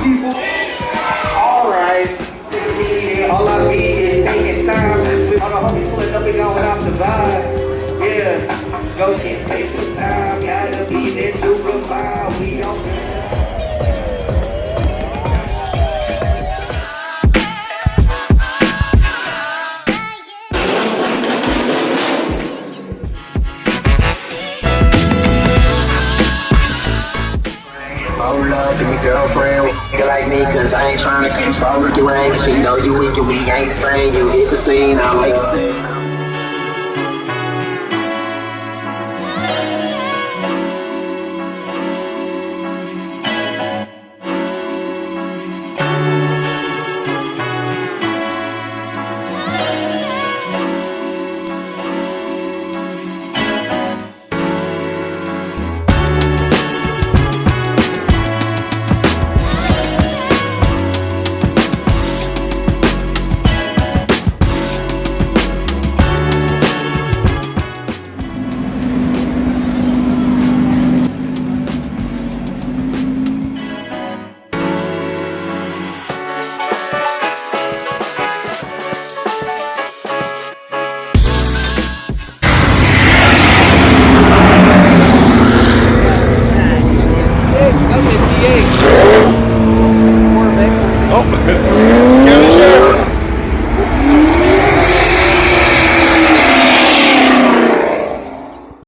people. Alright. All I need is taking time. All the homies pulling up and going off the vibes. Yeah. Go and take some time. Gotta be there to remind. We don't. Hold up to me girlfriend, nigga like me, cause I ain't tryna control the range. She know you weak and we ain't the same. You hit the scene, I like the scene. Oh,